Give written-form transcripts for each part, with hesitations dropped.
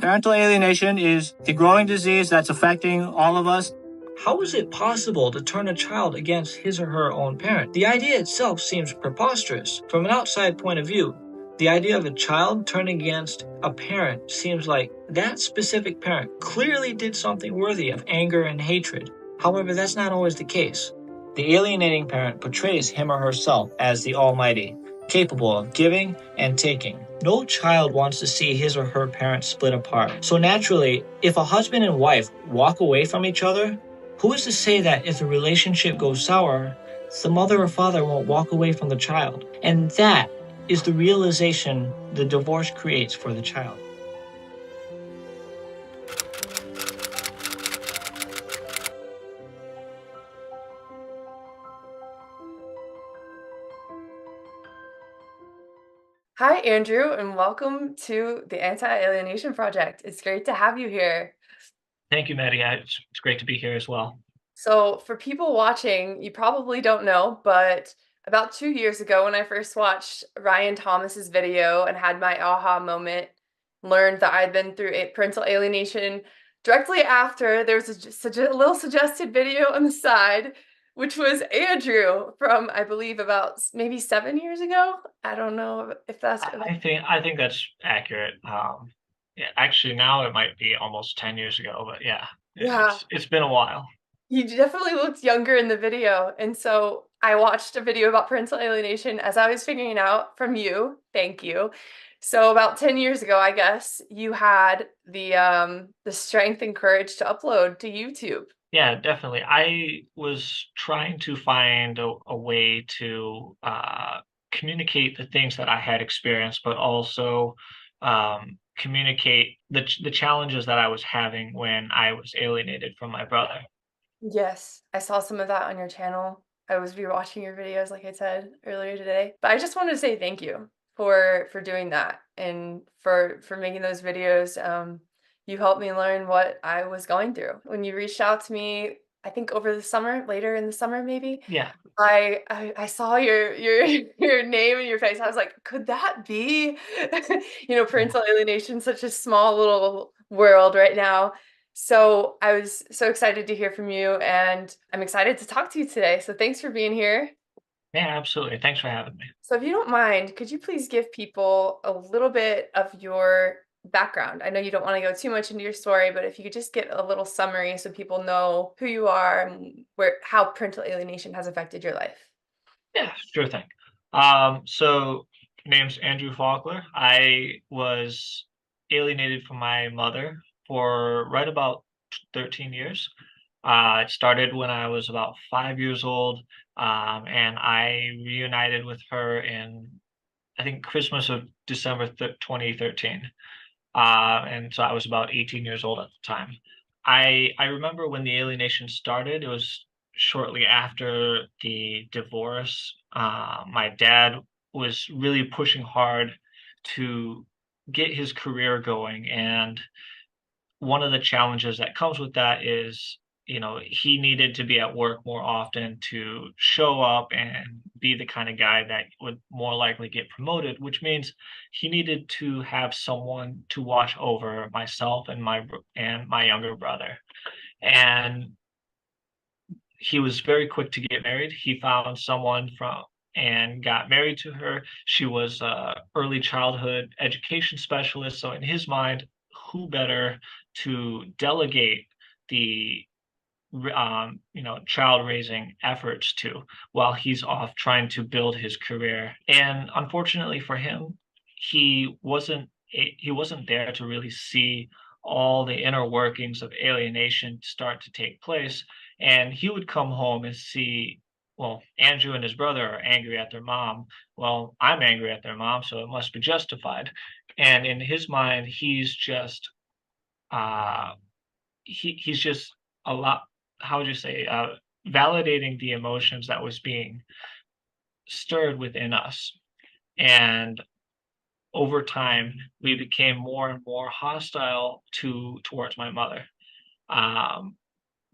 Parental alienation is the growing disease that's affecting all of us. How is it possible to turn a child against his or her own parent? The idea itself seems preposterous. From an outside point of view, the idea of a child turning against a parent seems like that specific parent clearly did something worthy of anger and hatred. However, that's not always the case. The alienating parent portrays him or herself as the Almighty, capable of giving and taking. No child wants to see his or her parents split apart. So naturally, if a husband and wife walk away from each other, who is to say that if the relationship goes sour, the mother or father won't walk away from the child? And that is the realization the divorce creates for the child. Hi, Andrew, and welcome to the Anti-Alienation Project. It's great to have you here. Thank you, Maddie. It's great to be here as well. So, for people watching, you probably don't know, but about 2 years ago, when I first watched Ryan Thomas's video and had my aha moment, learned that I'd been through parental alienation. Directly after, there was a little suggested video on the side, which was Andrew from, I believe, about maybe 7 years ago. I don't know if that's. I think that's accurate. Yeah, actually, now it might be almost 10 years ago, but yeah, Yeah. it's been a while. He definitely looked younger in the video, and so I watched a video about parental alienation as I was figuring out from you. Thank you. So about 10 years ago, I guess, you had the strength and courage to upload to YouTube. Yeah, definitely. I was trying to find a way to communicate the things that I had experienced, but also communicate the challenges that I was having when I was alienated from my brother. Yes, I saw some of that on your channel. I was rewatching your videos, like I said earlier today. But I just wanted to say thank you for doing that and for making those videos. You helped me learn what I was going through. When you reached out to me, I think over the summer, later in the summer maybe, Yeah. I saw your your name and your face. I was like, could that be? Parental alienation, such a small little world right now. So I was so excited to hear from you, and I'm excited to talk to you today. So thanks for being here. Yeah, absolutely. Thanks for having me. So if you don't mind, could you please give people a little bit of your background? I know you don't want to go too much into your story, but if you could just get a little summary so people know who you are and how parental alienation has affected your life. Yeah, sure thing. So name's Andrew Faulkner. I was alienated from my mother for right about 13 years. It started when I was about 5 years old, and I reunited with her in, I think, Christmas of December 2013. And so I was about 18 years old at the time. I remember when the alienation started, it was shortly after the divorce. My dad was really pushing hard to get his career going, and one of the challenges that comes with that is, he needed to be at work more often to show up and be the kind of guy that would more likely get promoted, which means he needed to have someone to watch over myself and my younger brother. And he was very quick to get married. He found someone from and got married to her. She was a early childhood education specialist, so in his mind, who better to delegate the child raising efforts to while he's off trying to build his career. And unfortunately for him, he wasn't there to really see all the inner workings of alienation start to take place. And he would come home and see, well, Andrew and his brother are angry at their mom. Well, I'm angry at their mom, so it must be justified. And in his mind, uh he's just a lot, how would you say, validating the emotions that was being stirred within us. And over time, we became more and more hostile towards my mother. Um,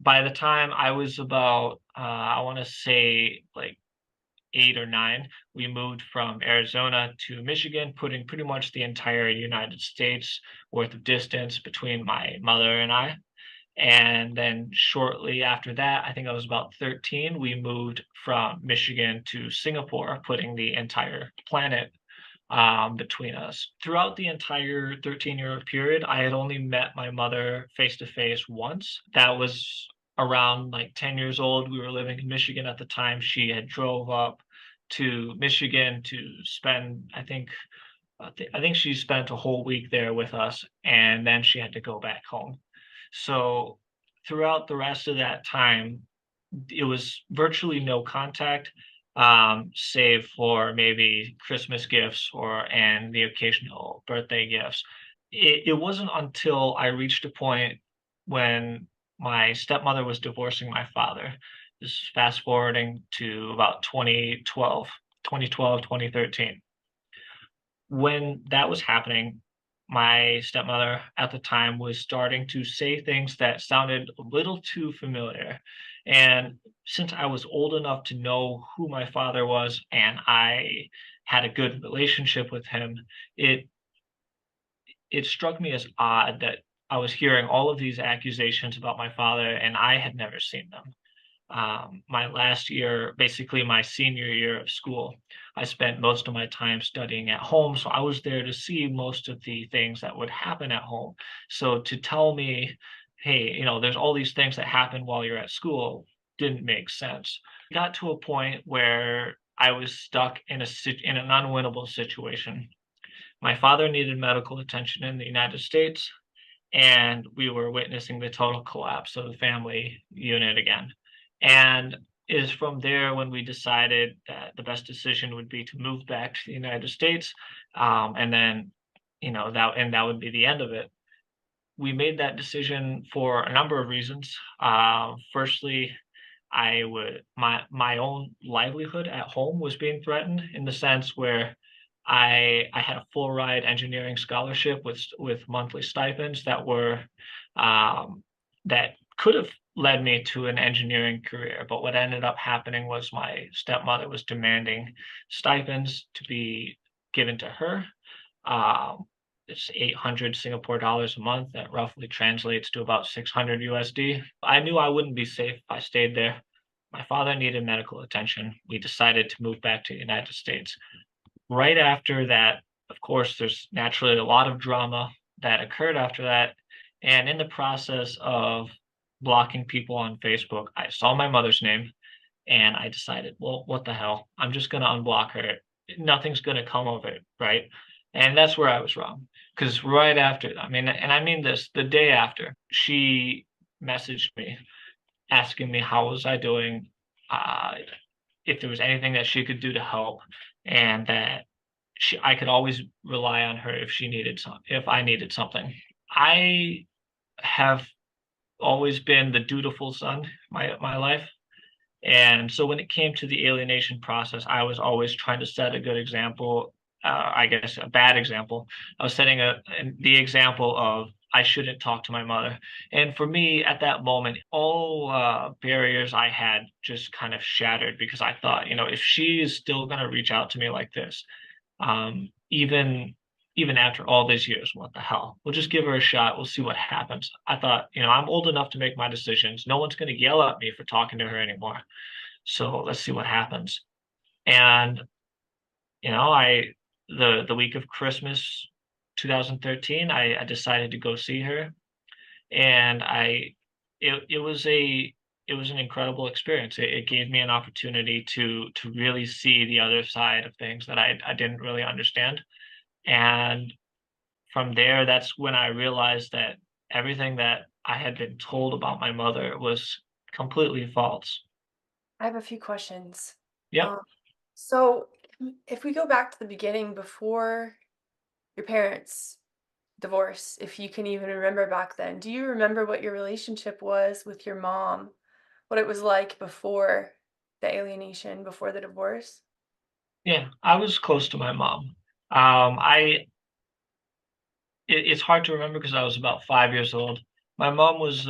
by the time I was about, I want to say like 8 or 9, we moved from Arizona to Michigan, putting pretty much the entire United States worth of distance between my mother and I. And then shortly after that, I think I was about 13, we moved from Michigan to Singapore, putting the entire planet between us. Throughout the entire 13-year period, I had only met my mother face to face once. That was around like 10 years old. We were living in Michigan at the time. She had drove up to Michigan to spend, I think she spent a whole week there with us, and then she had to go back home. So throughout the rest of that time, it was virtually no contact, save for maybe Christmas gifts and the occasional birthday gifts. It wasn't until I reached a point when my stepmother was divorcing my father. This is fast forwarding to about 2013. When that was happening, my stepmother at the time was starting to say things that sounded a little too familiar. And since I was old enough to know who my father was and I had a good relationship with him, it it struck me as odd that I was hearing all of these accusations about my father and I had never seen them. My last year, basically my senior year of school, I spent most of my time studying at home. So I was there to see most of the things that would happen at home. So to tell me, hey, there's all these things that happen while you're at school didn't make sense. It got to a point where I was stuck in an unwinnable situation. My father needed medical attention in the United States, and we were witnessing the total collapse of the family unit again. And it is from there when we decided that the best decision would be to move back to the United States, and then that would be the end of it. We made that decision for a number of reasons. Firstly, my own livelihood at home was being threatened in the sense where I had a full ride engineering scholarship with monthly stipends that could have led me to an engineering career. But what ended up happening was my stepmother was demanding stipends to be given to her. Um, it's 800 Singapore dollars a month. That roughly translates to about 600 USD. I knew I wouldn't be safe if I stayed there. My father needed medical attention. We decided to move back to the United States. Right after that, of course, there's naturally a lot of drama that occurred after that. And in the process of blocking people on Facebook, I saw my mother's name and I decided, well, what the hell? I'm just going to unblock her. Nothing's going to come of it, right? And that's where I was wrong. Because right after, and I mean this, the day after, she messaged me asking me how was I doing, uh, if there was anything that she could do to help, and that I could always rely on her if I needed something. I have always been the dutiful son my life. And so when it came to the alienation process, I was always trying to set a good example. I guess a bad example. I was setting the example of I shouldn't talk to my mother. And for me, at that moment, all barriers I had just kind of shattered because I thought, if she is still going to reach out to me like this, even after all these years, what the hell? We'll just give her a shot. We'll see what happens. I thought, I'm old enough to make my decisions. No one's going to yell at me for talking to her anymore. So let's see what happens. And the week of Christmas 2013, I decided to go see her, and it was an incredible experience. It gave me an opportunity to really see the other side of things that I didn't really understand. And from there, that's when I realized that everything that I had been told about my mother was completely false. I have a few questions. Yep. Um, so if we go back to the beginning before your parents' divorce, if you can even remember back then, do you remember what your relationship was with your mom? What it was like before the alienation, before the divorce? Yeah, I was close to my mom. It's hard to remember because I was about 5 years old. My mom was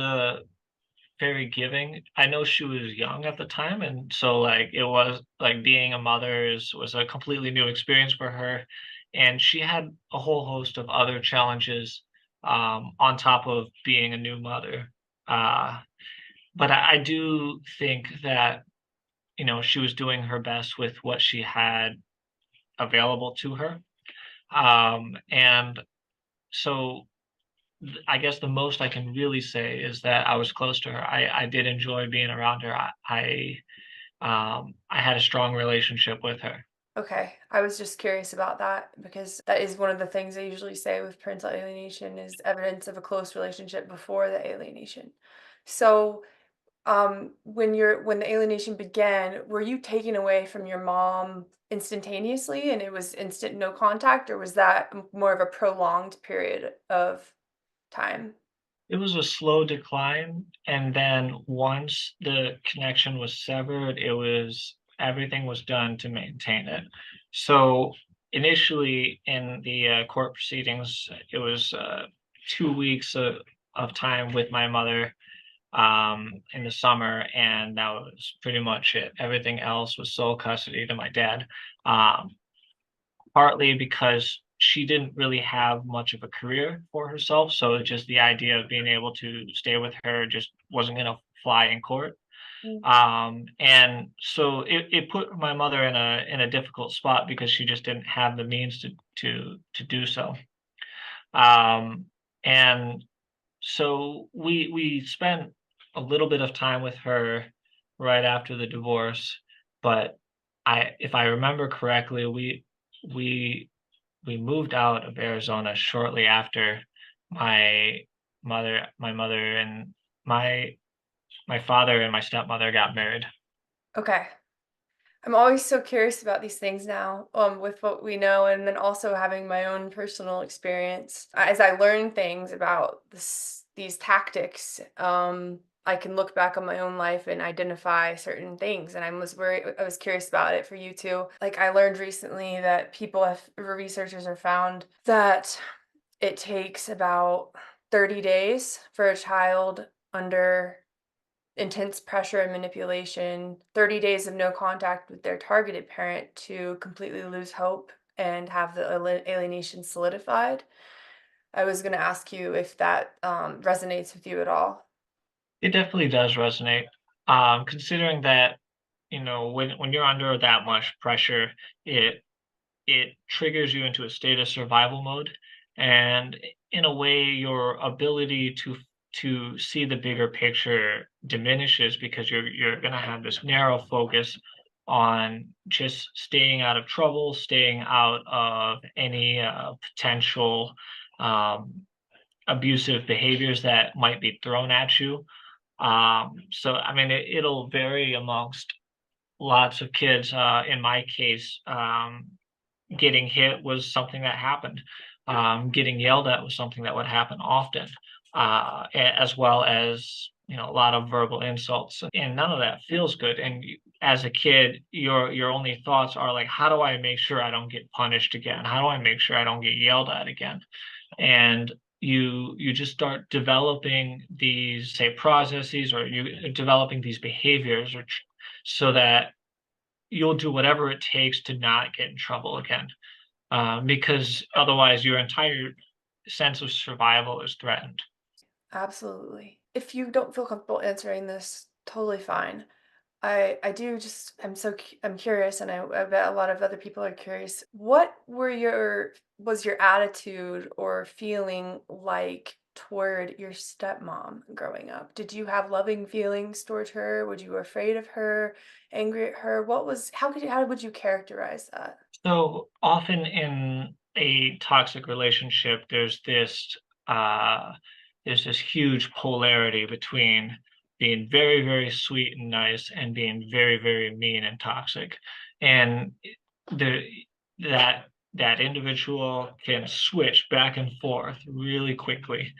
very giving. I know she was young at the time, and so like it was like being a mother was a completely new experience for her, and she had a whole host of other challenges on top of being a new mother. Uh, but I do think that she was doing her best with what she had available to her, and so I guess the most I can really say is that I was close to her. I did enjoy being around her. I had a strong relationship with her. Okay, I was just curious about that because that is one of the things I usually say with parental alienation is evidence of a close relationship before the alienation. So, when the alienation began, were you taken away from your mom instantaneously and it was instant no contact, or was that more of a prolonged period of time? It was a slow decline, and then once the connection was severed, it was everything was done to maintain it. So initially in the court proceedings, it was 2 weeks of time with my mother in the summer, and that was pretty much it. Everything else was sole custody to my dad. Um, Partly because she didn't really have much of a career for herself, so just the idea of being able to stay with her just wasn't gonna fly in court. Mm. And so it put my mother in a difficult spot because she just didn't have the means to do so. Um, and so we spent a little bit of time with her right after the divorce, but if I remember correctly, we we moved out of Arizona shortly after my my mother and my my father and my stepmother got married. Okay. I'm always so curious about these things now, with what we know, and then also having my own personal experience. As I learn things about these tactics, I can look back on my own life and identify certain things. And I was curious about it for you too. Like I learned recently that researchers have found that it takes about 30 days for a child under intense pressure and manipulation, 30 days of no contact with their targeted parent to completely lose hope and have the alienation solidified. I was going to ask you if that resonates with you at all. It definitely does resonate. Considering that, when you're under that much pressure, it it triggers you into a state of survival mode, and in a way your ability to see the bigger picture diminishes because you're going to have this narrow focus on just staying out of trouble, staying out of any potential um, abusive behaviors that might be thrown at you. So I mean it'll vary amongst lots of kids. In my case, getting hit was something that happened. Getting yelled at was something that would happen often, as well as a lot of verbal insults, and none of that feels good. And as a kid, your only thoughts are like, how do I make sure I don't get punished again? How do I make sure I don't get yelled at again? And you just start developing these say processes, or you developing these behaviors, so that you'll do whatever it takes to not get in trouble again, because otherwise your entire sense of survival is threatened. Absolutely. If you don't feel comfortable answering this, totally fine. I do just I'm curious, and I bet a lot of other people are curious. What were your was your attitude or feeling like toward your stepmom growing up? Did you have loving feelings toward her? Were you afraid of her, angry at her? How would you characterize that? So often in a toxic relationship, uh, there's this huge polarity between being very, very sweet and nice and being very, very mean and toxic. And the that that individual can switch back and forth really quickly.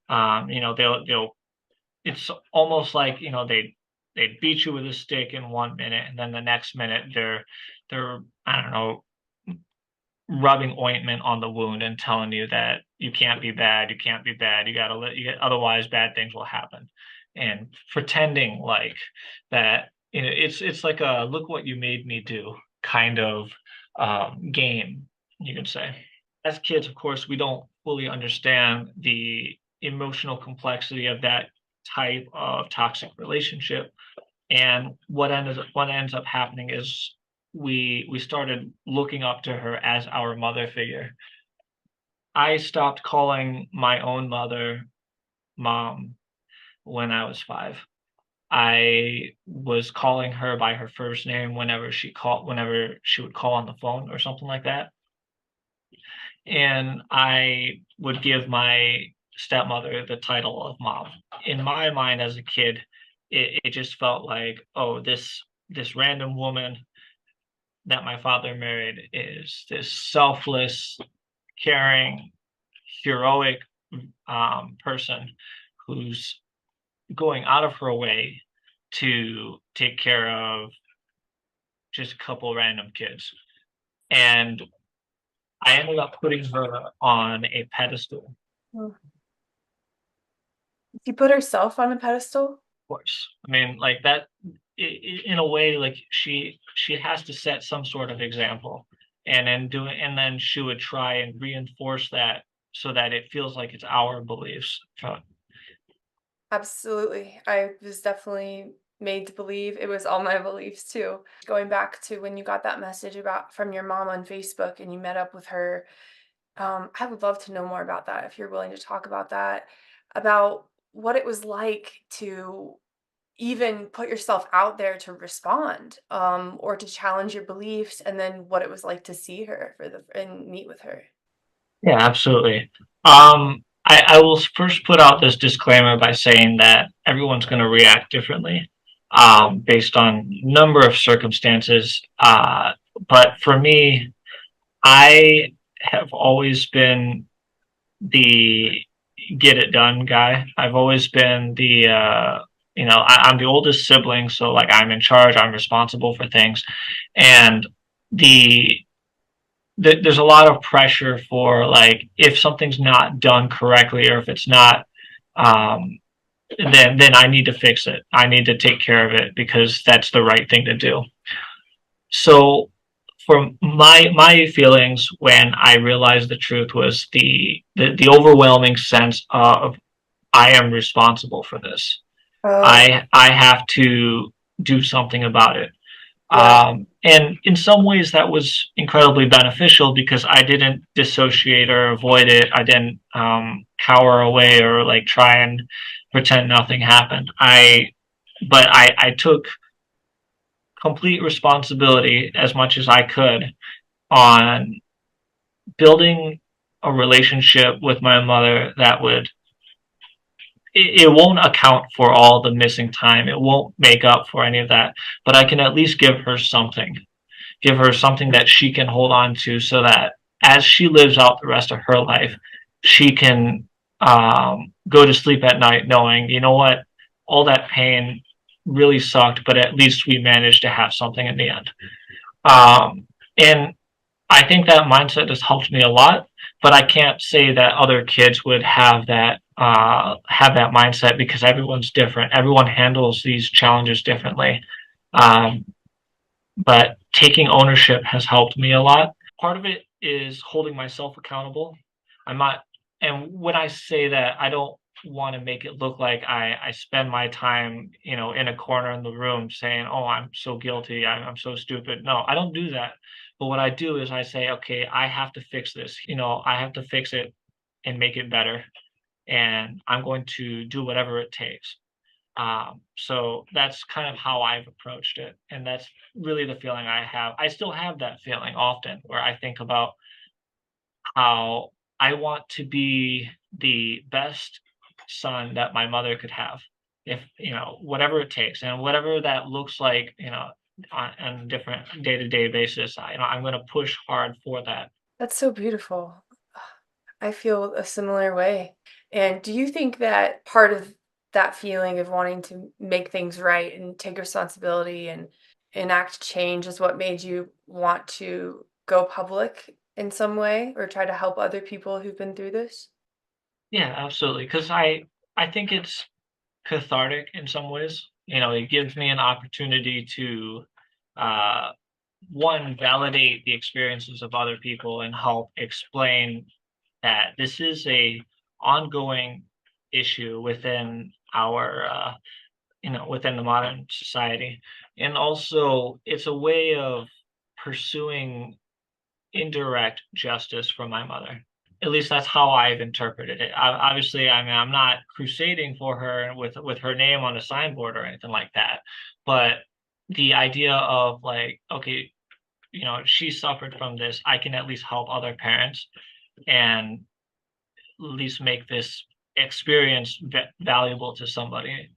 They'll it's almost like they beat you with a stick in 1 minute, and then the next minute they're I don't know, rubbing ointment on the wound and telling you that you can't be bad, you can't be bad, you gotta otherwise bad things will happen. And pretending like that, it's like a look what you made me do kind of game, you could say. As kids, of course, we don't fully understand the emotional complexity of that type of toxic relationship. And what ends up happening is we started looking up to her as our mother figure. I stopped calling my own mother mom when I was 5. I was calling her by her first name whenever she would call on the phone or something like that. And I would give my stepmother the title of mom. In my mind as a kid, it just felt like, oh, this random woman that my father married is this selfless, caring, heroic person who's going out of her way to take care of just a couple random kids. And I ended up putting her on a pedestal. Mm. She put herself on a pedestal? Course. I mean, like that in a way, like she has to set some sort of example, and then she would try and reinforce that so that it feels like it's our beliefs. Absolutely. I was definitely made to believe it was all my beliefs too. Going back to when you got that message about from your mom on Facebook and you met up with her, I would love to know more about that if you're willing to talk about that, about what it was like to even put yourself out there to respond, or to challenge your beliefs, and then what it was like to see her and meet with her. Yeah, absolutely. I will first put out this disclaimer by saying that everyone's going to react differently, based on number of circumstances. But for me, I have always been the get it done guy. I've always been I'm the oldest sibling, so like I'm in charge, I'm responsible for things. And the, there's a lot of pressure for like if something's not done correctly or if it's not um then I need to fix it. I need to take care of it because that's the right thing to do. So for my feelings when I realized the truth was the overwhelming sense of I am responsible for this. Oh, I have to do something about it. yeah. And in some ways that was incredibly beneficial because I didn't dissociate or avoid it. I didn't cower away or like try and pretend nothing happened. I took complete responsibility as much as I could on building a relationship with my mother that would it won't account for all the missing time. It won't make up for any of that, but I can at least give her something that she can hold on to so that as she lives out the rest of her life, she can go to sleep at night knowing, you know what, all that pain really sucked, but at least we managed to have something in the end. And I think that mindset has helped me a lot, but I can't say that other kids would have that mindset because everyone's different. Everyone handles these challenges differently. Um, but taking ownership has helped me a lot. Part of it is holding myself accountable. I'm not, and when I say that, I don't want to make it look like I spend my time, in a corner in the room saying, "Oh, I'm so guilty. I'm so stupid." No, I don't do that. But what I do is I say, "Okay, I have to fix this. I have to fix it and make it better, and I'm going to do whatever it takes." So that's kind of how I've approached it. And that's really the feeling I have. I still have that feeling often where I think about how I want to be the best son that my mother could have. If, whatever it takes and whatever that looks like, on different day-to-day basis, I'm going to push hard for that. That's so beautiful. I feel a similar way. And do you think that part of that feeling of wanting to make things right and take responsibility and enact change is what made you want to go public in some way or try to help other people who've been through this? Yeah, absolutely. Because I think it's cathartic in some ways. It gives me an opportunity to uh, one, validate the experiences of other people and help explain that this is a ongoing issue within our within the modern society. And also it's a way of pursuing indirect justice for my mother. At least that's how I've interpreted it. Obviously, I mean, I'm not crusading for her with her name on a signboard or anything like that, but the idea of like, okay, she suffered from this. I can at least help other parents and at least make this experience valuable to somebody.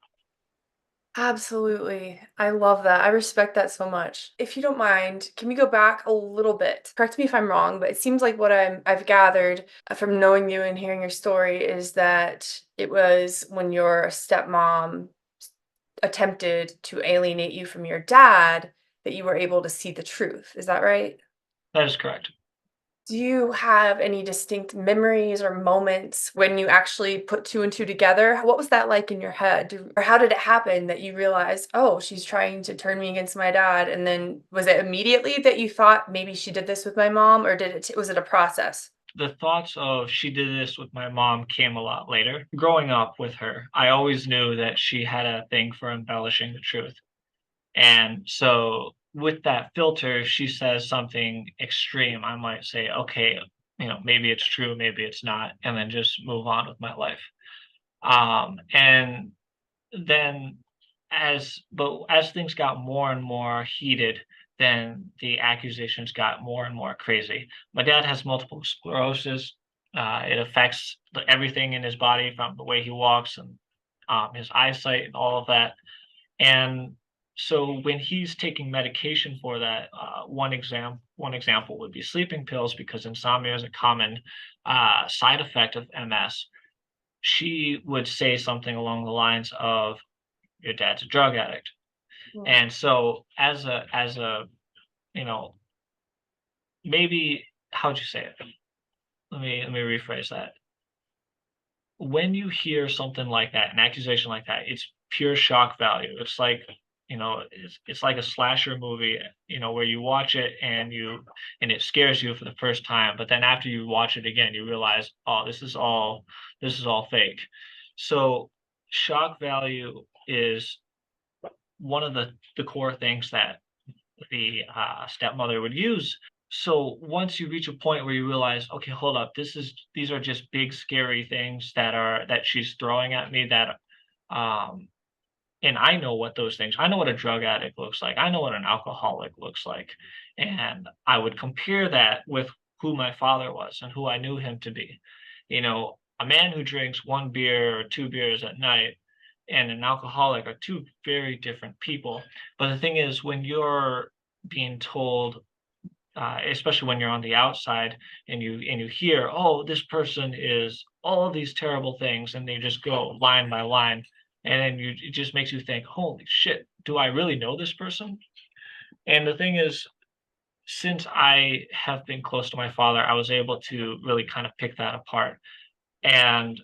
Absolutely. I love that. I respect that so much. If you don't mind, can we go back a little bit? Correct me if I'm wrong, but it seems like what I've gathered from knowing you and hearing your story is that it was when your stepmom attempted to alienate you from your dad that you were able to see the truth. Is that right? That is correct. Do you have any distinct memories or moments when you actually put two and two together? What was that like in your head? Or how did it happen that you realized, oh, she's trying to turn me against my dad? And then was it immediately that you thought maybe she did this with my mom, or was it a process? The thoughts of she did this with my mom came a lot later. Growing up with her, I always knew that she had a thing for embellishing the truth. And so with that filter, she says something extreme. I might say, okay, maybe it's true, maybe it's not, and then just move on with my life. And then as things got more and more heated, then the accusations got more and more crazy. My dad has multiple sclerosis. It affects everything in his body, from the way he walks and his eyesight and all of that. And so when he's taking medication for that, one example would be sleeping pills, because insomnia is a common side effect of MS. She would say something along the lines of, "Your dad's a drug addict." Mm. And so as a you know maybe, how'd you say it? Let me rephrase that. When you hear something like that, an accusation like that, it's pure shock value. It's like, it's like a slasher movie, where you watch it and it scares you for the first time, but then after you watch it again, you realize, oh, this is all fake. So shock value is one of the core things that the stepmother would use. So once you reach a point where you realize, okay, hold up, these are just big scary things that she's throwing at me, that um and I know what those things, I know what a drug addict looks like. I know what an alcoholic looks like. And I would compare that with who my father was and who I knew him to be. A man who drinks one beer or two beers at night and an alcoholic are two very different people. But the thing is, when you're being told, especially when you're on the outside, and you hear, oh, this person is all these terrible things, and they just go line by line, and then it just makes you think, holy shit, do I really know this person? And the thing is, since I have been close to my father, I was able to really kind of pick that apart. And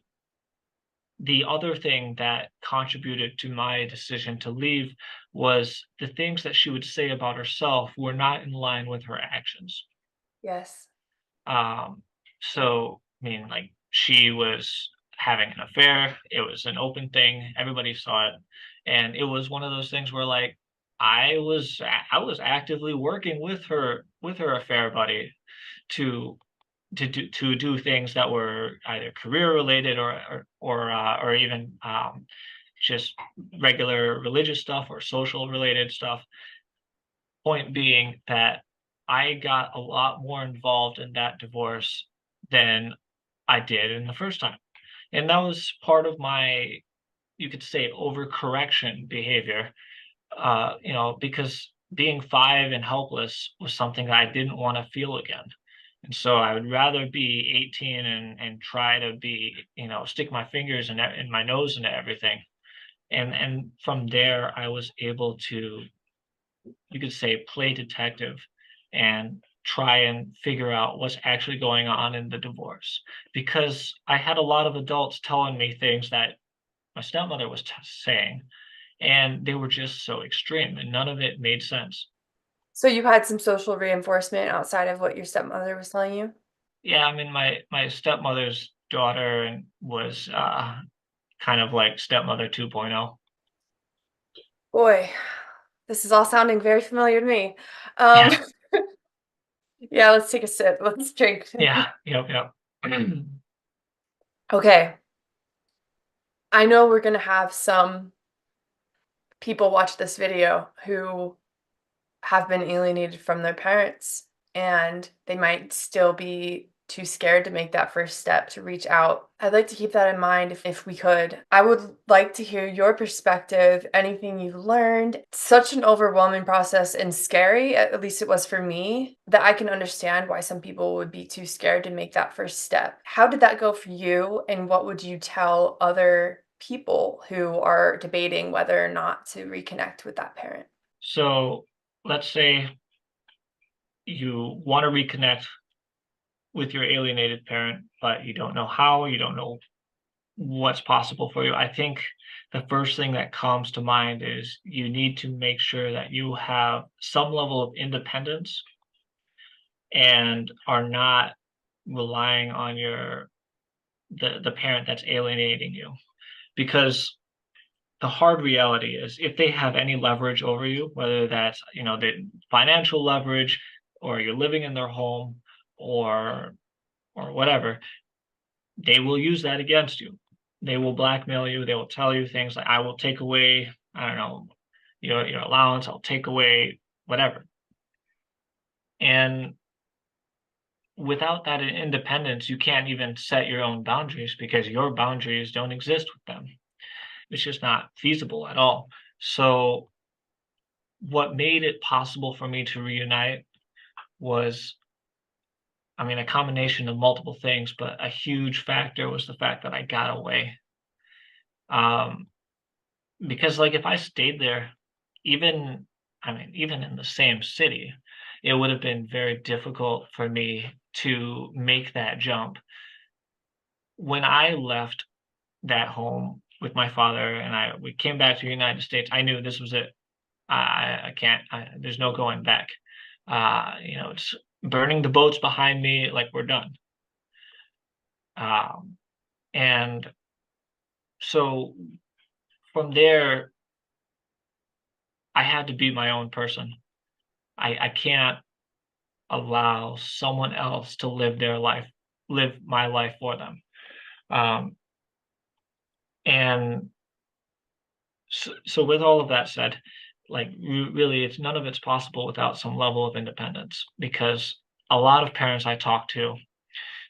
the other thing that contributed to my decision to leave was the things that she would say about herself were not in line with her actions. Yes. Um, so, I mean, like, she was having an affair. It was an open thing. Everybody saw it. And it was one of those things where, like, I was actively working with her affair buddy to to do things that were either career related or even just regular religious stuff or social related stuff. Point being that I got a lot more involved in that divorce than I did in the first time. And that was part of my, you could say, overcorrection behavior, because being five and helpless was something that I didn't want to feel again. And so I would rather be 18 and try to be, stick my fingers in my nose into everything. And from there, I was able to, you could say, play detective and try and figure out what's actually going on in the divorce, because I had a lot of adults telling me things that my stepmother was saying, and they were just so extreme, and none of it made sense. So you had some social reinforcement outside of what your stepmother was telling you? Yeah, I mean, my stepmother's daughter and was kind of like stepmother 2.0. Boy, this is all sounding very familiar to me. Yeah, Um, yeah, let's take a sip. Let's drink. yeah, yep. Okay. I know we're gonna have some people watch this video who have been alienated from their parents, and they might still be too scared to make that first step to reach out. I'd like to keep that in mind if we could. I would like to hear your perspective, anything you've learned. It's such an overwhelming process and scary, at least it was for me, that I can understand why some people would be too scared to make that first step. How did that go for you, and what would you tell other people who are debating whether or not to reconnect with that parent? So let's say you want to reconnect with your alienated parent, but you don't know how, you don't know what's possible for you. I think the first thing that comes to mind is you need to make sure that you have some level of independence and are not relying on the parent that's alienating you. Because the hard reality is if they have any leverage over you, whether that's, the financial leverage, or you're living in their home, or whatever, they will use that against you. They will blackmail you. They will tell you things like, I will take away, I don't know, your allowance, I'll take away whatever. And without that independence, you can't even set your own boundaries, because your boundaries don't exist with them. It's just not feasible at all. So what made it possible for me to reunite was, I mean, a combination of multiple things, but a huge factor was the fact that I got away. Um, because like if I stayed there, even I mean, even in the same city, it would have been very difficult for me to make that jump. When I left that home with my father and we came back to the United States, I knew this was it. I can't. There's no going back. It's burning the boats behind me. Like, we're done. Um, and so from there, I had to be my own person. I can't allow someone else to live my life for them. Um, and so with all of that said, like, really, it's none of it's possible without some level of independence, because a lot of parents I talk to,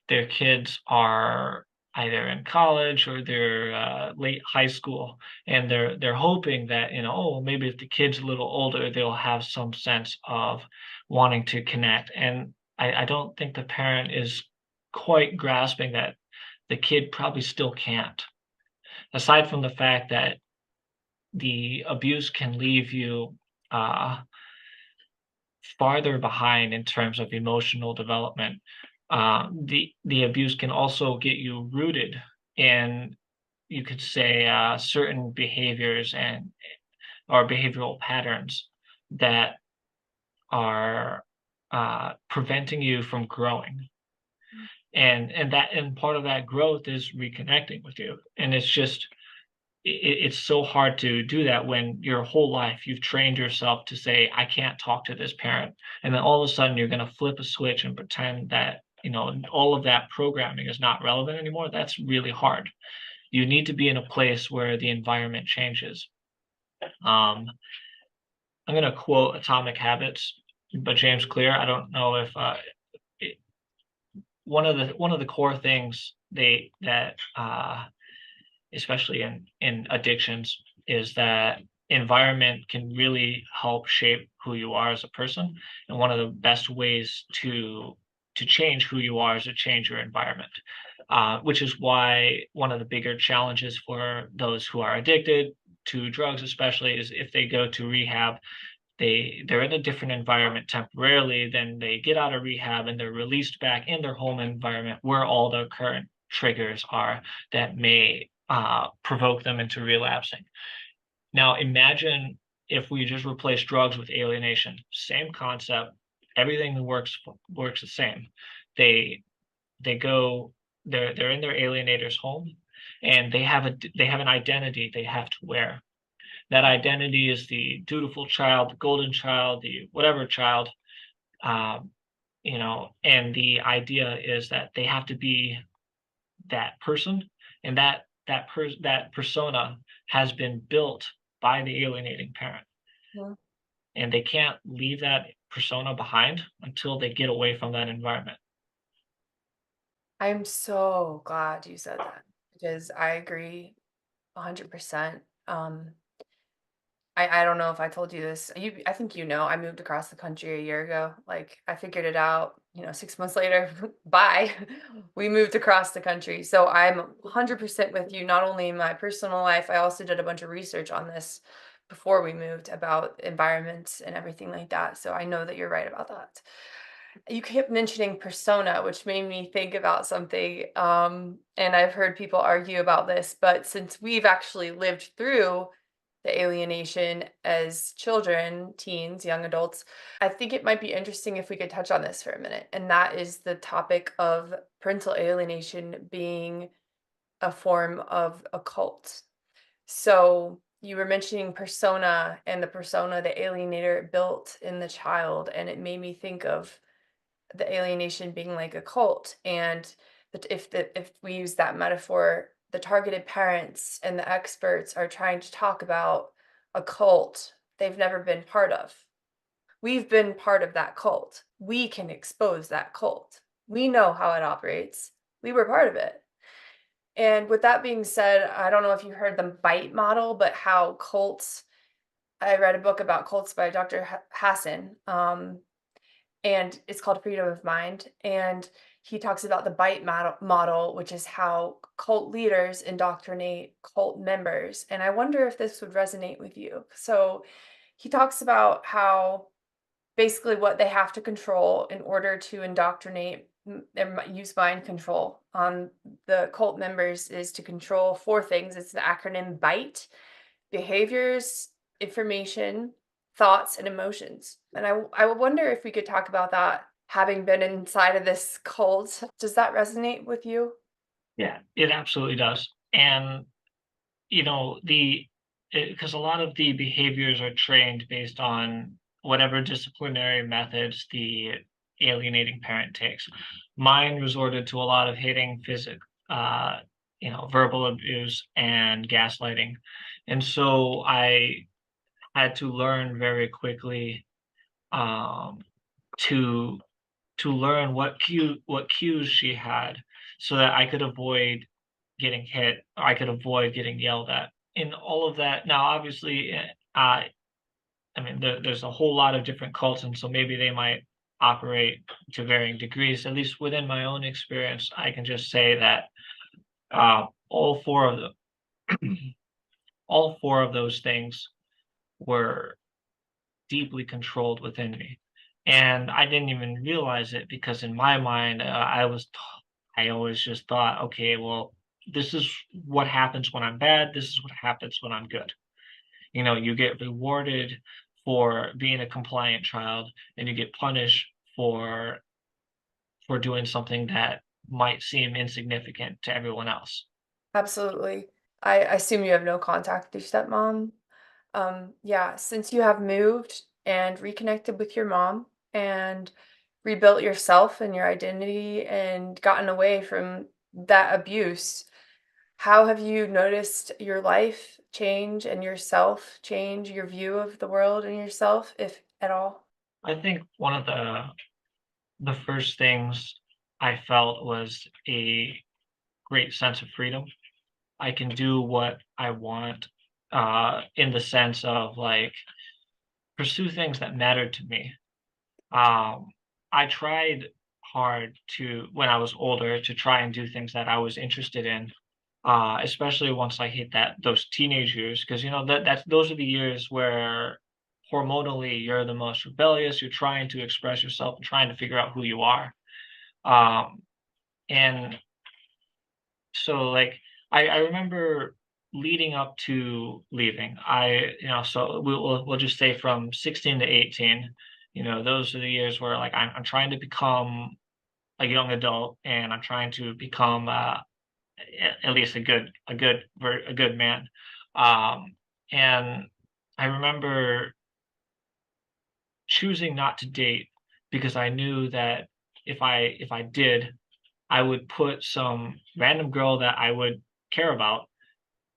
their kids are either in college or they're late high school, and they're hoping that, oh, maybe if the kid's a little older, they'll have some sense of wanting to connect. And I don't think the parent is quite grasping that the kid probably still can't, aside from the fact that the abuse can leave you uh, farther behind in terms of emotional development. The abuse can also get you rooted in, you could say, certain behaviors and or behavioral patterns that are preventing you from growing. And part of that growth is reconnecting with you. And it's so hard to do that when your whole life you've trained yourself to say, I can't talk to this parent, and then all of a sudden you're going to flip a switch and pretend that, all of that programming is not relevant anymore. That's really hard. You need to be in a place where the environment changes. um, I'm going to quote Atomic Habits by James Clear. I don't know if it, one of the core things that especially in addictions, is that environment can really help shape who you are as a person. And one of the best ways to change who you are is to change your environment. Which is why one of the bigger challenges for those who are addicted to drugs, especially, is if they go to rehab, they're in a different environment temporarily, then they get out of rehab and they're released back in their home environment where all the current triggers are that may provoke them into relapsing. Now imagine if we just replace drugs with alienation. Same concept, everything works the same. They go, they're in their alienator's home, and they have an identity they have to wear. That identity is the dutiful child, the golden child, the whatever child, um, and the idea is that they have to be that person, and that persona has been built by the alienating parent, Yeah. and they can't leave that persona behind until they get away from that environment. I'm so glad you said that because I agree 100%. I don't know if I told you this. I think you know, I moved across the country a year ago. Like I figured it out, 6 months later, bye. We moved across the country. So I'm 100% with you, not only in my personal life, I also did a bunch of research on this before we moved about environments and everything like that. So I know that you're right about that. You kept mentioning persona, which made me think about something. And I've heard people argue about this, but since we've actually lived through the alienation as children, teens, young adults, I think it might be interesting if we could touch on this for a minute. And that is the topic of parental alienation being a form of a cult. So you were mentioning persona and the persona the alienator built in the child, and it made me think of the alienation being like a cult. And that if we use that metaphor, the targeted parents and the experts are trying to talk about a cult they've never been part of. We've been part of that cult. We can expose that cult. We know how it operates. We were part of it. And with that being said, I don't know if you heard the bite model, but how cults, I read a book about cults by Dr. Hassan. And it's called Freedom of Mind. And he talks about the bite model, which is how cult leaders indoctrinate cult members. And I wonder if this would resonate with you. So he talks about how basically what they have to control in order to indoctrinate and use mind control on the cult members is to control four things. It's the acronym BITE: behaviors, information, thoughts, and emotions. And I wonder if we could talk about that, having been inside of this cult. Does that resonate with you? Yeah, it absolutely does. And the because a lot of the behaviors are trained based on whatever disciplinary methods the alienating parent takes. Mine resorted to a lot of hitting, uh, verbal abuse and gaslighting, and so I had to learn very quickly, um, to learn what cues she had, so that I could avoid getting hit, or I could avoid getting yelled at. In all of that, now obviously, I mean, there's a whole lot of different cults, and so maybe they might operate to varying degrees. At least within my own experience, I can just say that all four of all four of those things were deeply controlled within me. And I didn't even realize it because in my mind, I always just thought, okay, well, this is what happens when I'm bad. This is what happens when I'm good. You get rewarded for being a compliant child, and you get punished for doing something that might seem insignificant to everyone else. Absolutely. I assume you have no contact with your stepmom. Yeah, since you have moved and reconnected with your mom and rebuilt yourself and your identity and gotten away from that abuse, how have you noticed your life change and yourself change, your view of the world and yourself, if at all? I think one of the first things I felt was a great sense of freedom. I can do what I want, in the sense of like pursue things that matter to me. Um, I tried hard to, when I was older, to try and do things that I was interested in, especially once I hit those teenage years, because that's those are the years where hormonally you're the most rebellious. You're trying to express yourself and trying to figure out who you are. Um, and so like I remember leading up to leaving. So we'll just say from 16 to 18. Those are the years where like I'm trying to become a young adult, and I'm trying to become at least a good man. And I remember choosing not to date because I knew that if I did, I would put some random girl that I would care about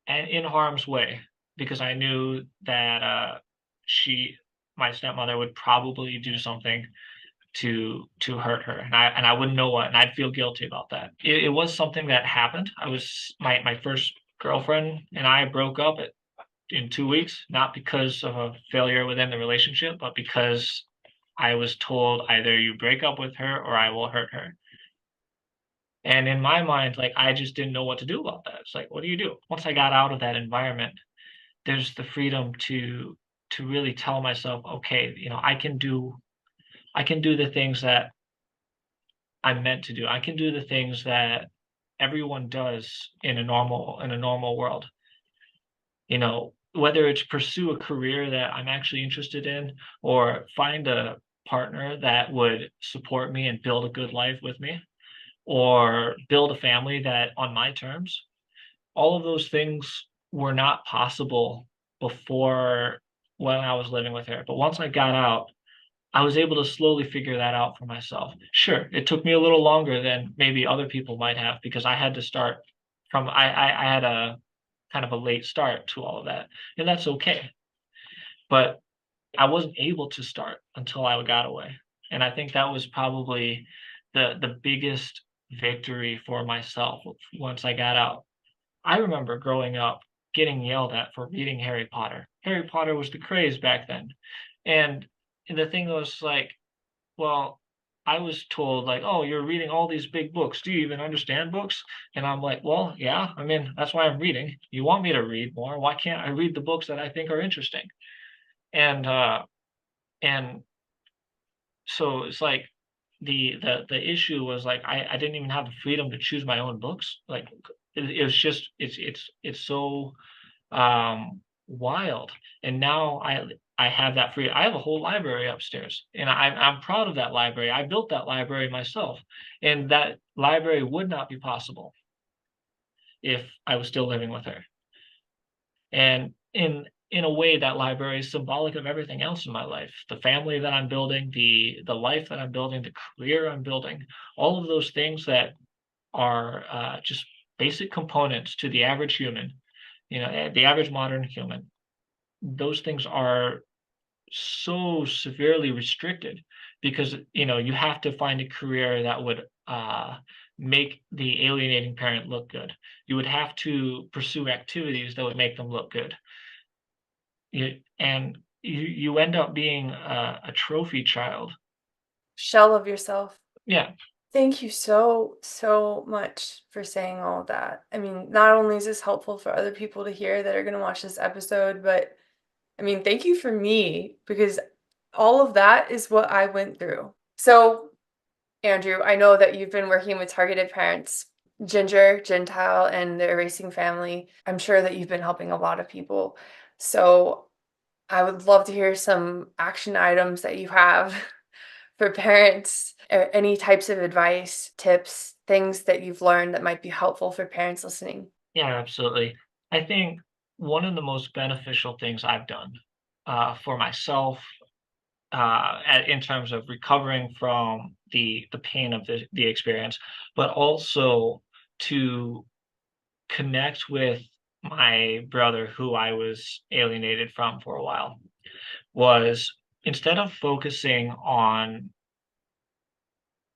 and in harm's way, because I knew that she my stepmother would probably do something to hurt her, and I wouldn't know what, and I'd feel guilty about that. It was something that happened. I was my first girlfriend and I broke up in 2 weeks, not because of a failure within the relationship, but because I was told either you break up with her or I will hurt her. And in my mind, like I just didn't know what to do about that. It's like, what do you do? Once I got out of that environment, there's the freedom to really tell myself, okay, I can do the things that I'm meant to do. I can do the things that everyone does in a normal world. Whether it's pursue a career that I'm actually interested in, or find a partner that would support me and build a good life with me, or build a family that on my terms. All of those things were not possible before when I was living with her. But once I got out, I was able to slowly figure that out for myself. Sure, it took me a little longer than maybe other people might have, because I had to start from I had a kind of a late start to all of that, and that's okay. But I wasn't able to start until I got away, and I think that was probably the biggest victory for myself once I got out. I remember growing up getting yelled at for reading Harry Potter. Harry Potter was the craze back then. And the thing was like, well, I was told like, "Oh, you're reading all these big books. Do you even understand books?" And I'm like, "Well, yeah. I mean, that's why I'm reading. You want me to read more? Why can't I read the books that I think are interesting?" And and so it's like the issue was like I didn't even have the freedom to choose my own books. Like it was just it's so wild. And now I have that free. I have a whole library upstairs, and I'm proud of that library. I built that library myself, and that library would not be possible if I was still living with her. And in a way, that library is symbolic of everything else in my life: the family that I'm building, the life that I'm building, the career I'm building, all of those things that are just basic components to the average human, the average modern human. Those things are so severely restricted because you have to find a career that would make the alienating parent look good. You would have to pursue activities that would make them look good. And you end up being a trophy child. Shell of yourself. Yeah. Thank you so, so much for saying all of that. I mean, not only is this helpful for other people to hear that are going to watch this episode, but I mean, thank you for me, because all of that is what I went through. So, Andrew, I know that you've been working with targeted parents, Ginger, Gentile, and the Erasing Family. I'm sure that you've been helping a lot of people. So I would love to hear some action items that you have for parents, or any types of advice, tips, things that you've learned that might be helpful for parents listening. Yeah, absolutely. I think one of the most beneficial things I've done for myself, in terms of recovering from the pain of the experience, but also to connect with my brother, who I was alienated from for a while, was instead of focusing on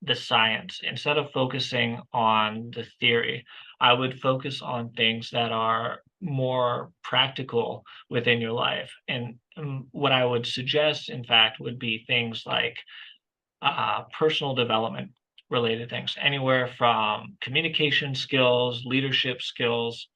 the science, instead of focusing on the theory, I would focus on things that are more practical within your life. And what I would suggest, in fact, would be things like personal development related things, anywhere from communication skills, leadership skills,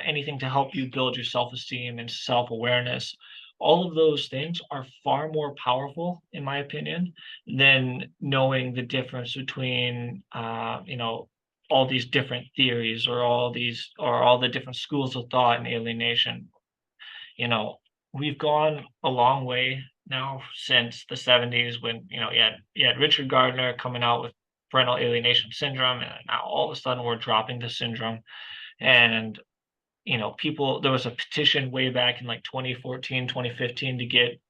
anything to help you build your self esteem and self awareness, All of those things are far more powerful, in my opinion, than knowing the difference between, all these different theories or all the different schools of thought in alienation. You know, we've gone a long way now since the 70s when, you had Richard Gardner coming out with parental alienation syndrome, and now all of a sudden we're dropping the syndrome. And, people, there was a petition way back in like 2014, 2015 to get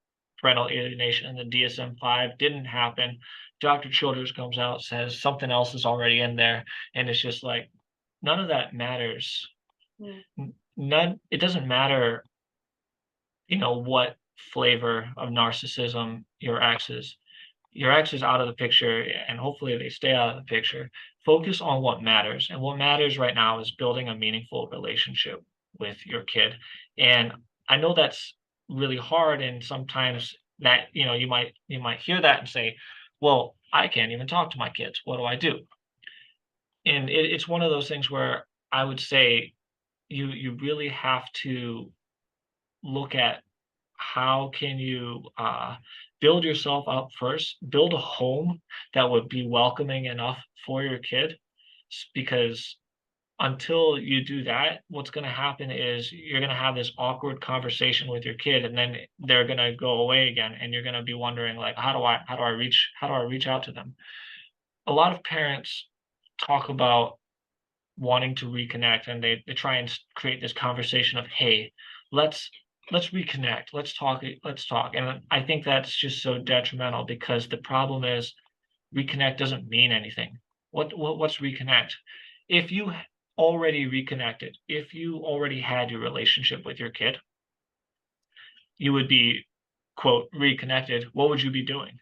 parental alienation in the DSM-5. Didn't happen. Dr. Childers comes out, says something else is already in there. And it's just like, none of that matters. Mm. It doesn't matter what flavor of narcissism your ex is out of the picture, and hopefully they stay out of the picture. Focus on what matters, and what matters right now is building a meaningful relationship with your kid. And I know that's really hard, and sometimes that you might hear that and say, well, I can't even talk to my kids, what do I do? And it's one of those things where I would say you really have to look at how can you build yourself up first, build a home that would be welcoming enough for your kid. Because until you do that, what's going to happen is you're going to have this awkward conversation with your kid, and then they're going to go away again, and you're going to be wondering, like, how do I reach out to them? A lot of parents talk about wanting to reconnect, and they try and create this conversation of, hey, let's reconnect, let's talk. And I think that's just so detrimental, because the problem is reconnect doesn't mean anything. What's reconnect? If you already reconnected, if you already had your relationship with your kid, you would be, quote, reconnected. What would you be doing?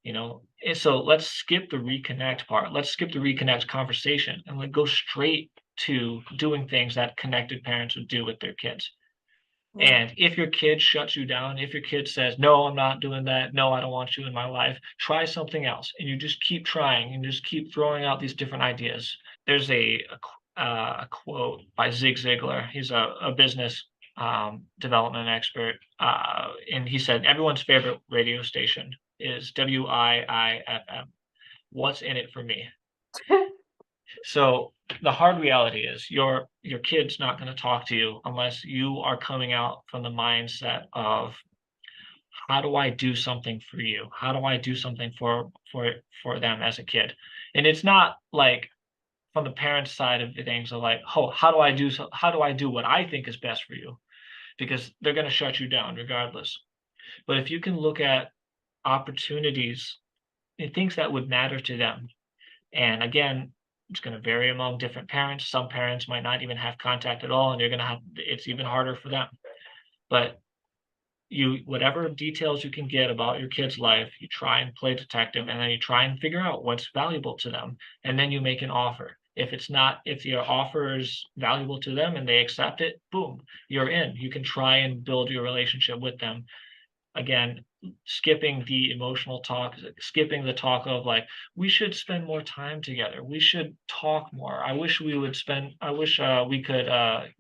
And so let's skip the reconnect part. Let's skip the reconnect conversation, and go straight to doing things that connected parents would do with their kids. Mm. And if your kid shuts you down, if your kid says, no, I'm not doing that, no, I don't want you in my life, try something else. And you just keep trying and just keep throwing out these different ideas. There's a quote by Zig Ziglar. He's a business development expert. And he said, everyone's favorite radio station is WIIFM. What's in it for me? So the hard reality is your kid's not going to talk to you unless you are coming out from the mindset of, how do I do something for you? How do I do something for them as a kid? And it's not like from the parents' side of things of like, oh, how do I do what I think is best for you? Because they're going to shut you down regardless. But if you can look at opportunities and things that would matter to them, and again, it's going to vary among different parents. Some parents might not even have contact at all, and it's even harder for them. But whatever details you can get about your kid's life, you try and play detective, and then you try and figure out what's valuable to them. And then you make an offer. If your offer is valuable to them and they accept it, boom, you're in. You can try and build your relationship with them. Again, skipping the emotional talk, skipping the talk of like, we should spend more time together, we should talk more, I wish we could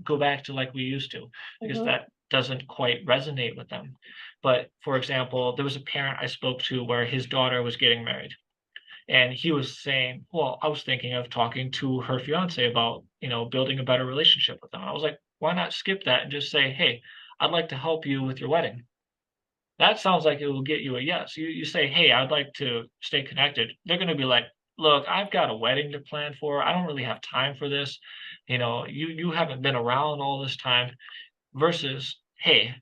go back to like we used to, because Mhm. that doesn't quite resonate with them. But for example, there was a parent I spoke to where his daughter was getting married, and he was saying, well, I was thinking of talking to her fiance about building a better relationship with them. I was like, why not skip that and just say, hey, I'd like to help you with your wedding. That sounds like it will get you a yes. You say, "Hey, I'd like to stay connected." They're gonna be like, "Look, I've got a wedding to plan for. I don't really have time for this. You haven't been around all this time." Versus, "Hey,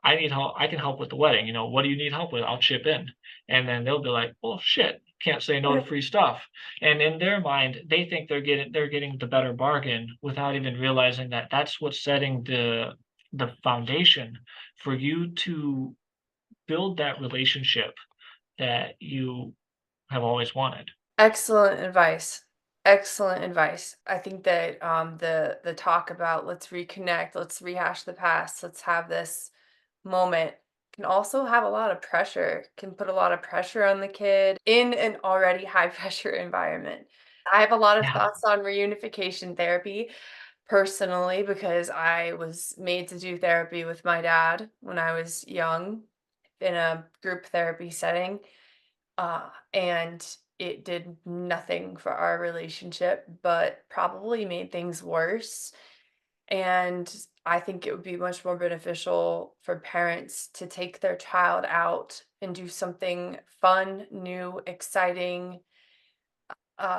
I need help. I can help with the wedding. What do you need help with? I'll chip in." And then they'll be like, "Well, shit, can't say no to free stuff." And in their mind, they think they're getting the better bargain without even realizing that that's what's setting the foundation for you to build that relationship that you have always wanted. Excellent advice. Excellent advice. I think that the talk about let's reconnect, let's rehash the past, let's have this moment can also have a lot of pressure, can put a lot of pressure on the kid in an already high pressure environment. I have a lot of Yeah. thoughts on reunification therapy. personally because I was made to do therapy with my dad when I was young in a group therapy setting. And it did nothing for our relationship, but probably made things worse. And I think it would be much more beneficial for parents to take their child out and do something fun, new, exciting,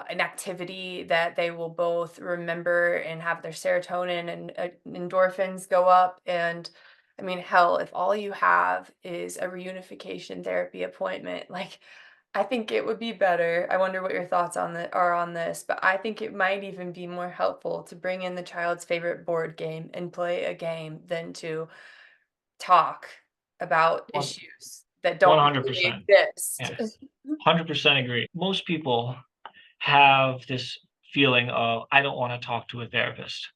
an activity that they will both remember and have their serotonin and endorphins go up. And I mean, hell, if all you have is a reunification therapy appointment, like I think it would be better. I wonder what your thoughts are on this, but I think it might even be more helpful to bring in the child's favorite board game and play a game than to talk about One issues that don't really 100%. exist. Yes. 100% agree. Most people have this feeling of, I don't want to talk to a therapist.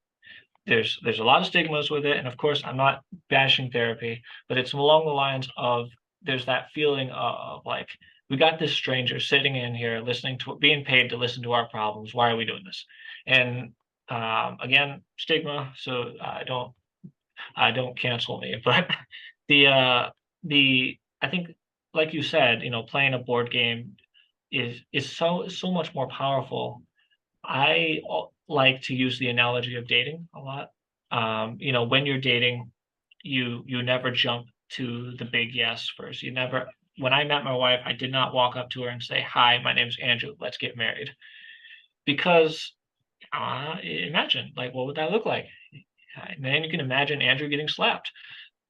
There's a lot of stigmas with it, and of course I'm not bashing therapy, but it's along the lines of, there's that feeling of like, we got this stranger sitting in here listening to, being paid to listen to our problems. Why are we doing this? And again, stigma, so I don't cancel me, but the uh the I think, like you said, playing a board game is so much more powerful. Like to use the analogy of dating a lot. When you're dating, you never jump to the big yes first. You never. When I met my wife, I did not walk up to her and say, "Hi, my name's Andrew. Let's get married." Because imagine, like, what would that look like? And then you can imagine Andrew getting slapped.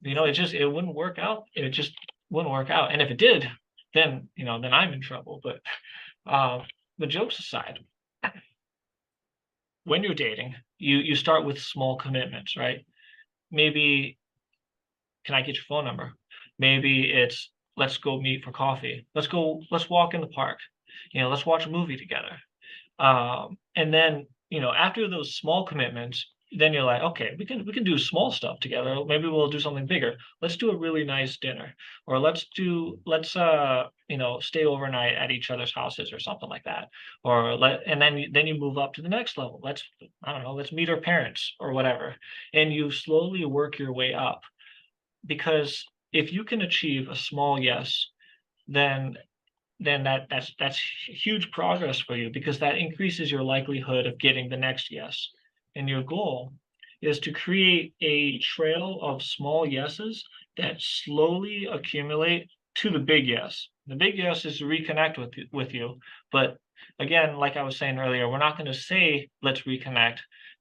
It wouldn't work out. It just wouldn't work out. And if it did, then I'm in trouble. But the jokes aside, when you're dating, you start with small commitments, right? Maybe, can I get your phone number? Maybe it's, let's go meet for coffee. Let's walk in the park. Let's watch a movie together. And then, after those small commitments, then you're like, okay, we can do small stuff together. Maybe we'll do something bigger. Let's do a really nice dinner, or let's stay overnight at each other's houses or something like that. And then you move up to the next level. I don't know, let's meet our parents or whatever. And you slowly work your way up, because if you can achieve a small yes, then that's huge progress for you, because that increases your likelihood of getting the next yes. And your goal is to create a trail of small yeses that slowly accumulate to the big yes. The big yes is to reconnect with you. But again, like I was saying earlier, we're not going to say, let's reconnect.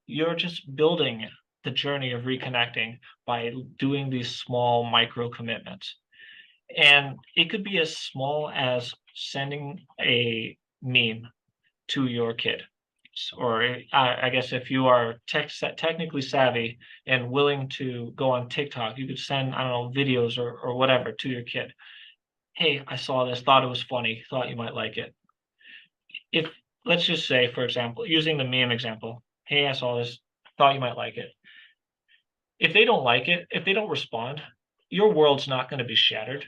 You're just building the journey of reconnecting by doing these small micro commitments. And it could be as small as sending a meme to your kid. Or I guess if you are technically savvy and willing to go on TikTok, you could send, I don't know, videos or whatever to your kid. Hey, I saw this, thought it was funny, thought you might like it. If, let's just say, for example, using the meme example, hey, I saw this, thought you might like it. If they don't like it, if they don't respond, your world's not going to be shattered.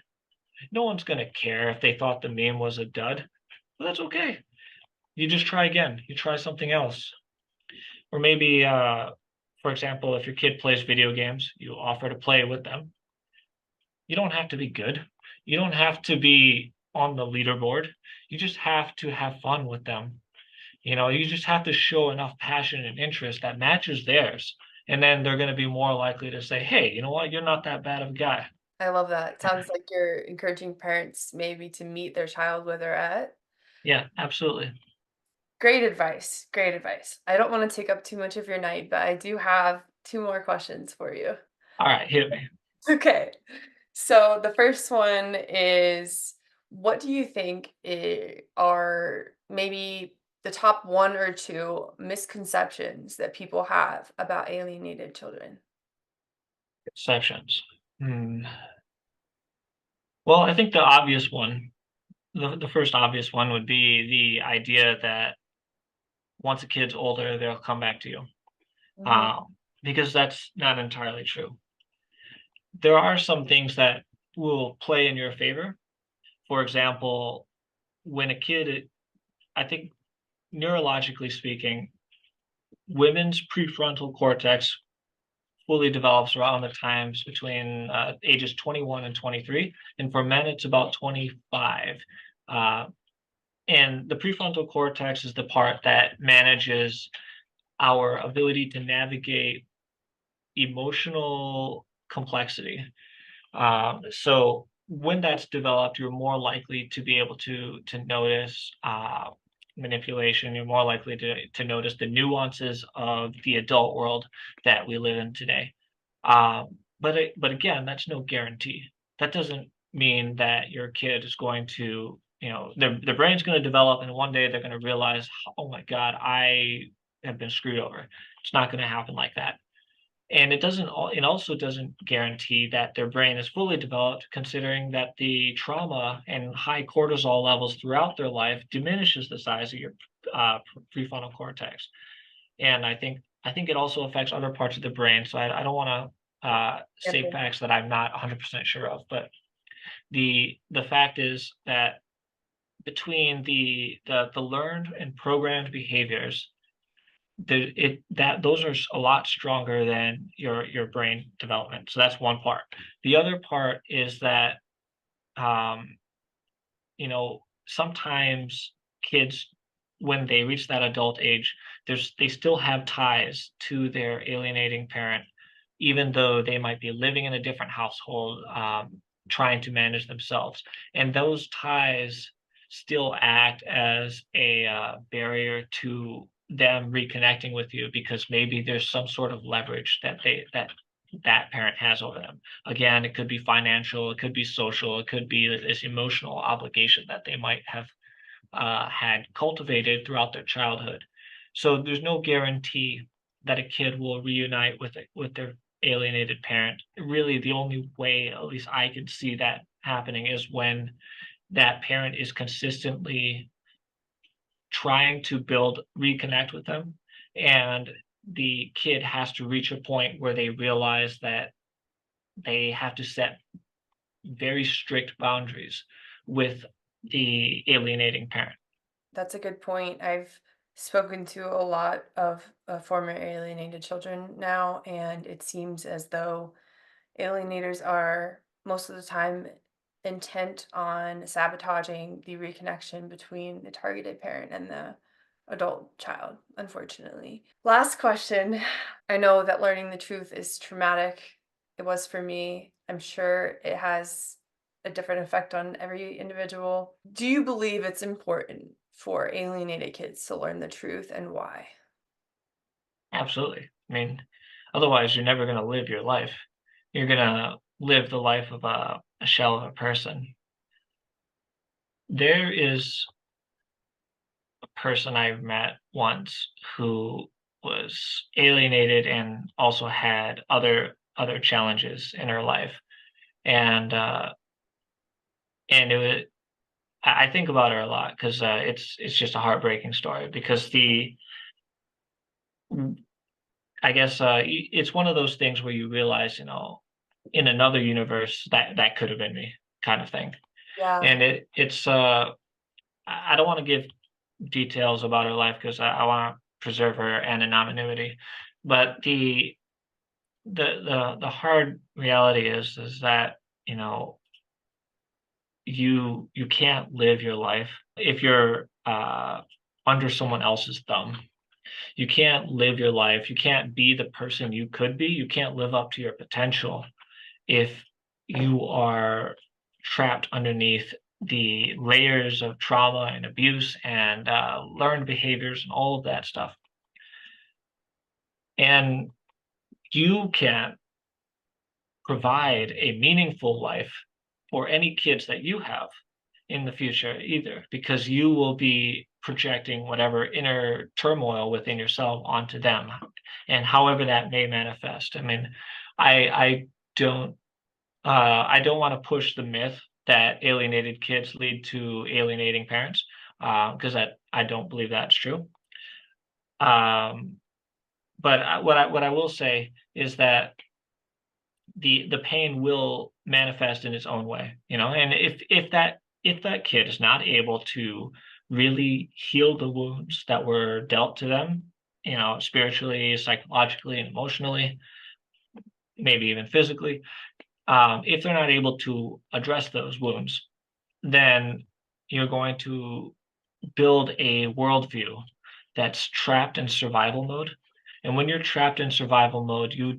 No one's going to care if they thought the meme was a dud. But that's okay. You just try again. You try something else. Or maybe, for example, if your kid plays video games, you offer to play with them. You don't have to be good. You don't have to be on the leaderboard. You just have to have fun with them. You just have to show enough passion and interest that matches theirs. And then they're going to be more likely to say, hey, you know what? You're not that bad of a guy. I love that. Sounds like you're encouraging parents maybe to meet their child where they're at. Yeah, absolutely. Great advice. Great advice. I don't want to take up too much of your night, but I do have two more questions for you. All right, hit me. Okay. So the first one is, what do you think are maybe the top one or two misconceptions that people have about alienated children? Exceptions. Well, I think the obvious one, the first obvious one would be the idea that once a kid's older, they'll come back to you. Mhm. Because that's not entirely true. There are some things that will play in your favor. For example, when a kid, I think neurologically speaking, women's prefrontal cortex fully develops around the times between ages 21 and 23, and for men it's about 25. And the prefrontal cortex is the part that manages our ability to navigate emotional complexity. So when that's developed, you're more likely to be able to notice manipulation. You're more likely to notice the nuances of the adult world that we live in today. But again, that's no guarantee. That doesn't mean that your kid is going to, their brain's going to develop, and one day they're going to realize, oh my God, I have been screwed over. It's not going to happen like that. And it also doesn't guarantee that their brain is fully developed, considering that the trauma and high cortisol levels throughout their life diminishes the size of your prefrontal cortex. And I think it also affects other parts of the brain. So I don't want to say facts that I'm not 100% sure of, but the fact is that between the learned and programmed behaviors, those are a lot stronger than your brain development. So that's one part. The other part is that sometimes kids, when they reach that adult age, they still have ties to their alienating parent, even though they might be living in a different household, trying to manage themselves. And those ties still act as a barrier to them reconnecting with you, because maybe there's some sort of leverage that parent has over them. Again, it could be financial, it could be social, it could be this emotional obligation that they might have had cultivated throughout their childhood. So there's no guarantee that a kid will reunite with their alienated parent. Really, the only way, at least I could see that happening, is when that parent is consistently trying to reconnect with them, and the kid has to reach a point where they realize that they have to set very strict boundaries with the alienating parent. That's a good point. I've spoken to a lot of former alienated children now, and it seems as though alienators are most of the time intent on sabotaging the reconnection between the targeted parent and the adult child, unfortunately. Last question. I know that learning the truth is traumatic. It was for me. I'm sure it has a different effect on every individual. Do you believe it's important for alienated kids to learn the truth, and why? Absolutely. I mean, otherwise you're never going to live your life. You're going to live the life of a shell of a person. There is a person I met once who was alienated and also had other challenges in her life. And it was, I think about her a lot, because it's just a heartbreaking story, because I guess it's one of those things where you realize, in another universe that could have been me, kind of thing. Yeah. And it's I don't want to give details about her life, because I want to preserve her anonymity. But the hard reality is that, you can't live your life if you're under someone else's thumb. You can't live your life. You can't be the person you could be. You can't live up to your potential if you are trapped underneath the layers of trauma and abuse and learned behaviors and all of that stuff. And you can't provide a meaningful life for any kids that you have in the future either, because you will be projecting whatever inner turmoil within yourself onto them, and however that may manifest. I mean, I don't want to push the myth that alienated kids lead to alienating parents, because I don't believe that's true. But what I will say is that the pain will manifest in its own way, and if that kid is not able to really heal the wounds that were dealt to them spiritually, psychologically, and emotionally, maybe even physically, if they're not able to address those wounds, then you're going to build a worldview that's trapped in survival mode. And when you're trapped in survival mode, you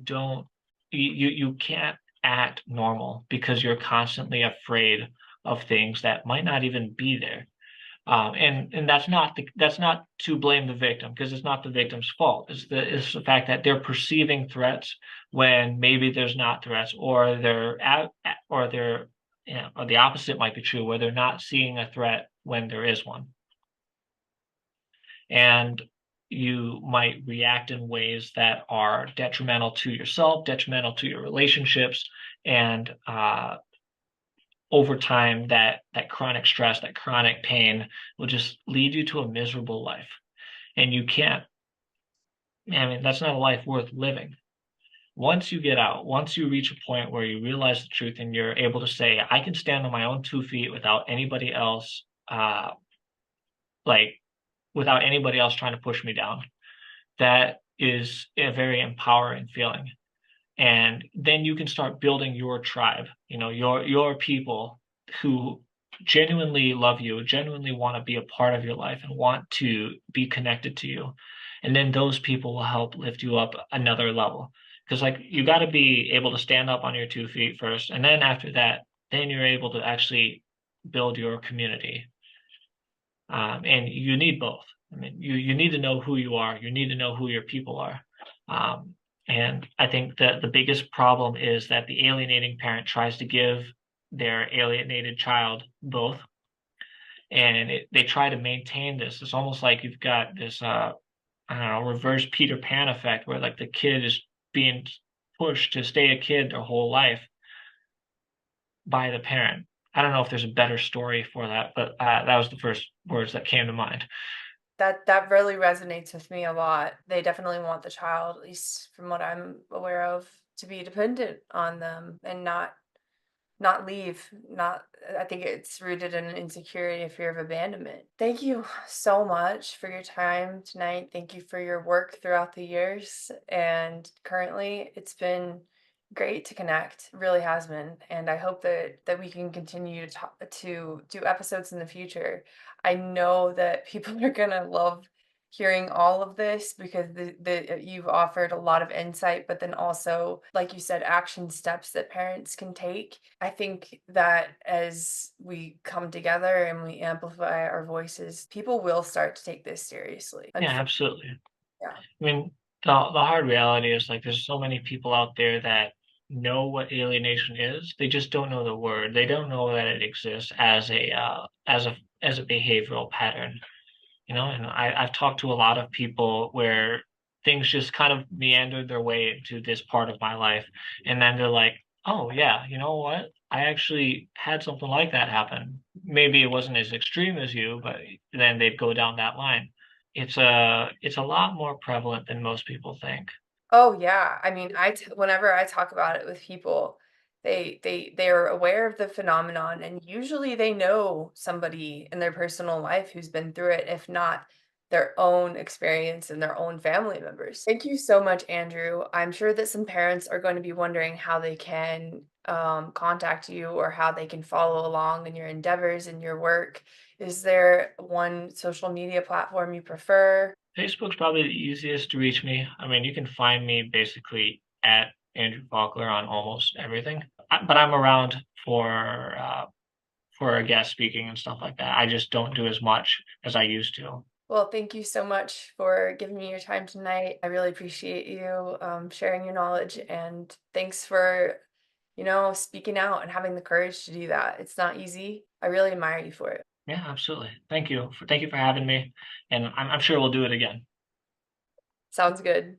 can't act normal because you're constantly afraid of things that might not even be there. And that's not to blame the victim, because it's not the victim's fault. It's the fact that they're perceiving threats when maybe there's not threats, or or the opposite might be true, where they're not seeing a threat when there is one. And you might react in ways that are detrimental to yourself, detrimental to your relationships, and over time, that chronic stress, that chronic pain will just lead you to a miserable life. And you can't, I mean, that's not a life worth living. Once you get out, once you reach a point where you realize the truth and you're able to say, I can stand on my own 2 feet without anybody else, like without anybody else trying to push me down, that is a very empowering feeling. And then you can start building your tribe, your people who genuinely love you, genuinely want to be a part of your life and want to be connected to you. And then those people will help lift you up another level. Because you got to be able to stand up on your 2 feet first. And then after that, then you're able to actually build your community. And you need both. I mean, you need to know who you are. You need to know who your people are. And I think that the biggest problem is that the alienating parent tries to give their alienated child both. And they try to maintain this. It's almost like you've got this, I don't know, reverse Peter Pan effect, where the kid is being pushed to stay a kid their whole life by the parent. I don't know if there's a better story for that, but that was the first words that came to mind. That really resonates with me a lot. They definitely want the child, at least from what I'm aware of, to be dependent on them and not leave. Not I think it's rooted in insecurity and fear of abandonment. Thank you so much for your time tonight. Thank you for your work throughout the years and currently. It's been great to connect. It really has been. And I hope that we can continue to do episodes in the future. I know that people are gonna love hearing all of this because you've offered a lot of insight, but then also, like you said, action steps that parents can take. I think that as we come together and we amplify our voices, people will start to take this seriously. Yeah, absolutely. Yeah. I mean, the hard reality is there's so many people out there that know what alienation is. They just don't know the word. They don't know that it exists as a behavioral pattern. And I've talked to a lot of people where things just kind of meandered their way into this part of my life. And then they're like, oh, yeah, you know what? I actually had something like that happen. Maybe it wasn't as extreme as you, but then they'd go down that line. It's a lot more prevalent than most people think. Oh yeah. I mean, whenever I talk about it with people, they're aware of the phenomenon and usually they know somebody in their personal life who's been through it, if not their own experience and their own family members. Thank you so much, Andrew. I'm sure that some parents are going to be wondering how they can contact you or how they can follow along in your endeavors and your work. Is there one social media platform you prefer? Facebook's probably the easiest to reach me. I mean, you can find me basically at Andrew Faulkner on almost everything. But I'm around for a guest speaking and stuff like that. I just don't do as much as I used to. Well, thank you so much for giving me your time tonight. I really appreciate you sharing your knowledge, and thanks for, speaking out and having the courage to do that. It's not easy. I really admire you for it. Yeah, absolutely. Thank you for having me, and I'm sure we'll do it again. Sounds good.